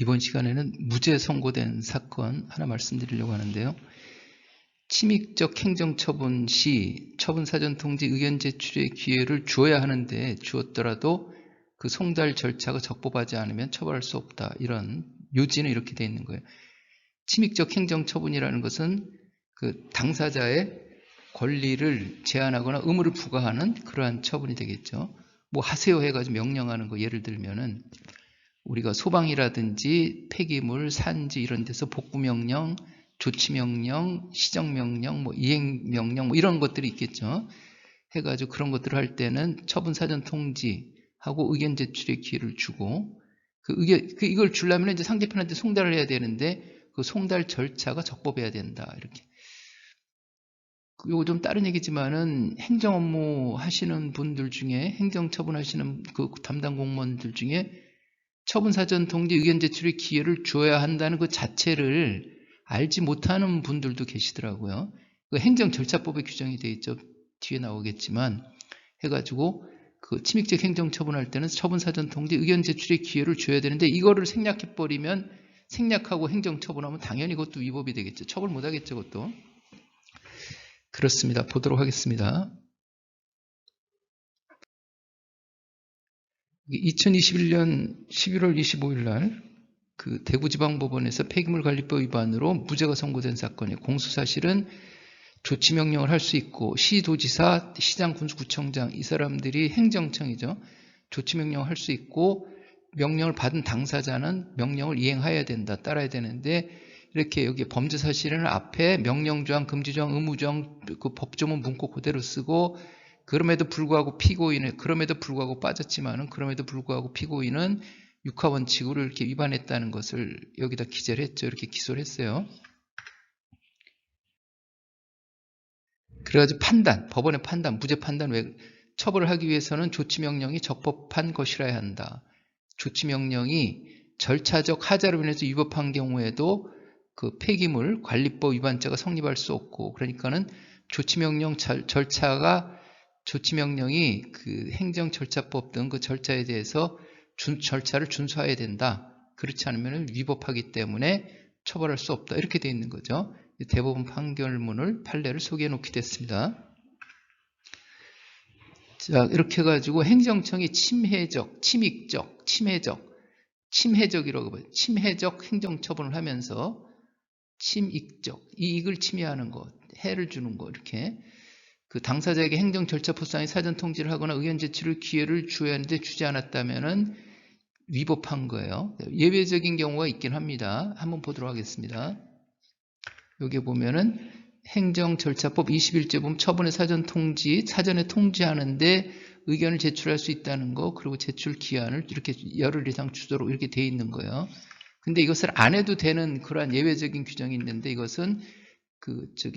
이번 시간에는 무죄 선고된 사건 하나 말씀드리려고 하는데요. 침익적 행정처분 시 처분사전통지 의견 제출의 기회를 주어야 하는데 주었더라도 그 송달 절차가 적법하지 않으면 처벌할 수 없다. 이런 요지는 이렇게 되어 있는 거예요. 침익적 행정처분이라는 것은 그 당사자의 권리를 제한하거나 의무를 부과하는 그러한 처분이 되겠죠. 뭐 하세요 해가지고 명령하는 거 예를 들면은 우리가 소방이라든지 폐기물, 산지 이런 데서 복구명령, 조치명령, 시정명령, 뭐 이행명령 뭐 이런 것들이 있겠죠. 해가지고 그런 것들을 할 때는 처분사전통지하고 의견 제출의 기회를 주고 이걸 주려면 이제 상대편한테 송달을 해야 되는데 그 송달 절차가 적법해야 된다. 이렇게. 요거 좀 다른 얘기지만은 행정 업무 하시는 분들 중에 행정처분 하시는 그 담당 공무원들 중에 처분사전통지 의견 제출의 기회를 줘야 한다는 그 자체를 알지 못하는 분들도 계시더라고요. 그 행정절차법에 규정이 되어 있죠. 뒤에 나오겠지만 해가지고 그 침익적 행정처분할 때는 처분사전통지 의견 제출의 기회를 줘야 되는데 이거를 생략해버리면 생략하고 행정처분하면 당연히 그것도 위법이 되겠죠. 처벌 못하겠죠. 그것도. 그렇습니다. 보도록 하겠습니다. 2021년 11월 25일 날 그 대구지방법원에서 폐기물관리법 위반으로 무죄가 선고된 사건의 공수사실은 조치명령을 할 수 있고 시도지사, 시장, 군수구청장 이 사람들이 행정청이죠. 조치명령을 할 수 있고 명령을 받은 당사자는 명령을 이행해야 된다. 따라야 되는데 이렇게 여기 범죄사실은 앞에 명령조항, 금지조항, 의무조항 그 법조문 문구 그대로 쓰고 그럼에도 불구하고 빠졌지만은 그럼에도 불구하고 피고인은 육하원칙으로 이렇게 위반했다는 것을 여기다 기재를 했죠. 이렇게 기소를 했어요. 그래가지고 법원의 판단, 무죄 판단 왜 처벌을 하기 위해서는 조치명령이 적법한 것이라야 한다. 조치명령이 절차적 하자로 인해서 위법한 경우에도 그 폐기물 관리법 위반죄가 성립할 수 없고 그러니까는 조치명령 조치명령이 그 행정절차법 등 그 절차에 대해서 절차를 준수해야 된다. 그렇지 않으면 위법하기 때문에 처벌할 수 없다. 이렇게 되어 있는 거죠. 대법원 판결문을 판례를 소개해 놓게 됐습니다. 자, 이렇게 해가지고 행정청이 침익적, 침해적이라고 봐요. 침해적 행정처분을 하면서 침익적, 이익을 침해하는 것, 해를 주는 것, 이렇게 그 당사자에게 행정 절차 포상의 사전 통지를 하거나 의견 제출을 기회를 주어야 하는데 주지 않았다면은 위법한 거예요. 예외적인 경우가 있긴 합니다. 한번 보도록 하겠습니다. 여기 보면은 행정절차법 21조 보면 처분의 사전 통지, 사전에 통지하는데 의견을 제출할 수 있다는 거, 그리고 제출 기한을 이렇게 열흘 이상 주도록 이렇게 돼 있는 거예요. 근데 이것을 안 해도 되는 그러한 예외적인 규정이 있는데 이것은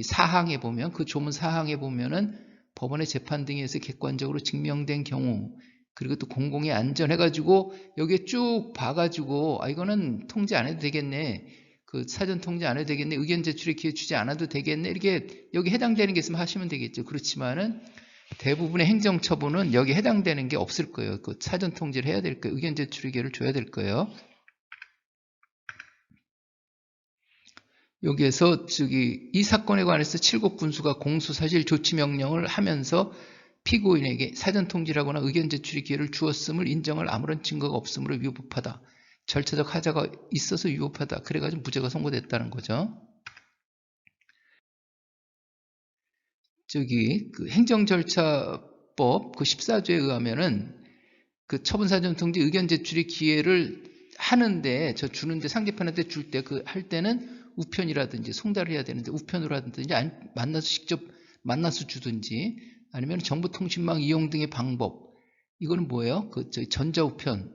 사항에 보면, 그 조문 사항에 보면은 법원의 재판 등에서 객관적으로 증명된 경우, 그리고 또 공공의 안전 해가지고 여기에 쭉 봐가지고 이거는 통지 안 해도 되겠네. 그 사전 통지 안 해도 되겠네. 의견 제출의 기회 주지 않아도 되겠네. 이렇게 여기 해당되는 게 있으면 하시면 되겠죠. 그렇지만은 대부분의 행정처분은 여기 해당되는 게 없을 거예요. 그 사전 통지를 해야 될 거예요. 의견 제출의 기회를 줘야 될 거예요. 여기에서 이 사건에 관해서 7급 군수가 공수사실 조치명령을 하면서 피고인에게 사전 통지를 하거나 의견 제출의 기회를 주었음을 인정할 아무런 증거가 없으므로 위법하다. 절차적 하자가 있어서 위법하다. 그래가지고 무죄가 선고됐다는 거죠. 그 행정절차법 그 14조에 의하면은 그 처분사전 통지 의견 제출의 기회를 하는데 주는데 상대편한테 줄 때 할 때는 우편이라든지 송달을 해야 되는데 우편으로 하든지 만나서 직접 만나서 주든지 아니면 정보통신망 이용 등의 방법 이거는 뭐예요? 전자우편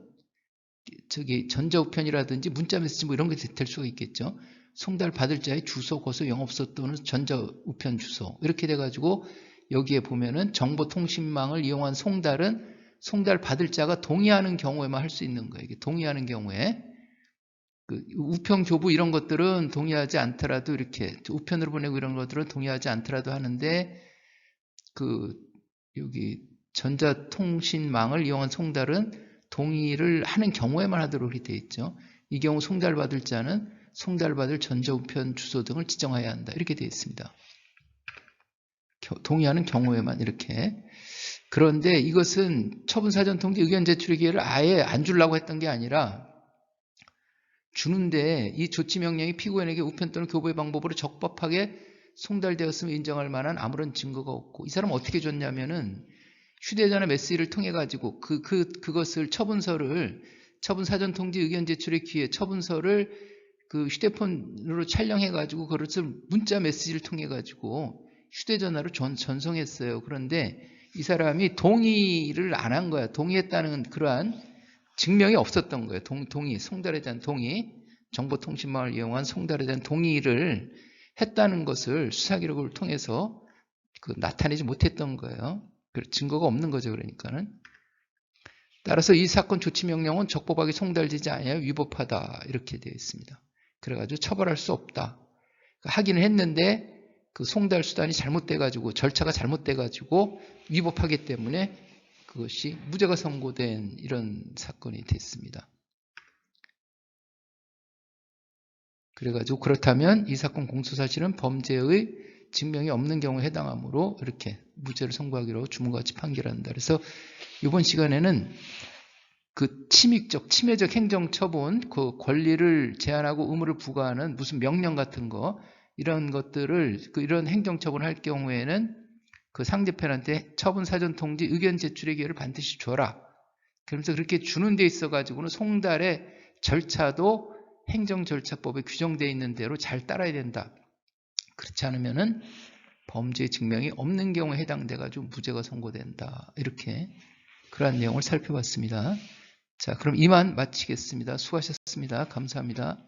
전자우편이라든지 문자메시지 뭐 이런 게 될 수가 있겠죠. 송달 받을 자의 주소, 거소, 영업소 또는 전자우편 주소 이렇게 돼가지고 여기에 보면은 정보통신망을 이용한 송달은 송달 받을 자가 동의하는 경우에만 할 수 있는 거예요. 이게 동의하는 경우에 우편 교부 이런 것들은 동의하지 않더라도 이렇게 우편으로 보내고 이런 것들은 동의하지 않더라도 하는데 여기 전자통신망을 이용한 송달은 동의를 하는 경우에만 하도록 되어 있죠. 이 경우 송달받을 자는 송달받을 전저우편 주소 등을 지정해야 한다. 이렇게 되어 있습니다. 동의하는 경우에만 이렇게. 그런데 이것은 처분사전통지 의견 제출의 기회를 아예 안 주려고 했던 게 아니라 주는데 이 조치명령이 피고인에게 우편 또는 교부의 방법으로 적법하게 송달되었음을 인정할 만한 아무런 증거가 없고, 이 사람은 어떻게 줬냐면은 휴대전화 메시지를 통해 가지고 그것을 처분사전통지 의견 제출의 기회 처분서를 그 휴대폰으로 촬영해 가지고 그것을 문자 메시지를 통해 가지고 휴대전화로 전송했어요. 그런데 이 사람이 동의를 안 한 거야. 동의했다는 그러한 증명이 없었던 거예요. 동의, 송달에 대한 동의, 정보통신망을 이용한 송달에 대한 동의를 했다는 것을 수사기록을 통해서 나타내지 못했던 거예요. 증거가 없는 거죠. 그러니까는. 따라서 이 사건 조치명령은 적법하게 송달되지 아니하여 위법하다. 이렇게 되어 있습니다. 그래가지고 처벌할 수 없다. 하기는 했는데 그 송달 수단이 잘못돼가지고 절차가 잘못돼가지고 위법하기 때문에 그것이 무죄가 선고된 이런 사건이 됐습니다. 그래가지고 그렇다면 이 사건 공소사실은 범죄의 증명이 없는 경우에 해당하므로 이렇게 무죄를 선고하기로 주문같이 판결한다. 그래서 이번 시간에는 그 침해적 행정처분, 그 권리를 제한하고 의무를 부과하는 무슨 명령 같은 거, 이런 것들을, 이런 행정처분을 할 경우에는 그 상대편한테 처분사전통지 의견 제출의 기회를 반드시 줘라. 그러면서 그렇게 주는 데 있어가지고는 송달의 절차도 행정절차법에 규정되어 있는 대로 잘 따라야 된다. 그렇지 않으면은 범죄 증명이 없는 경우에 해당돼가지고 무죄가 선고된다. 이렇게 그러한 내용을 살펴봤습니다. 자, 그럼 이만 마치겠습니다. 수고하셨습니다. 감사합니다.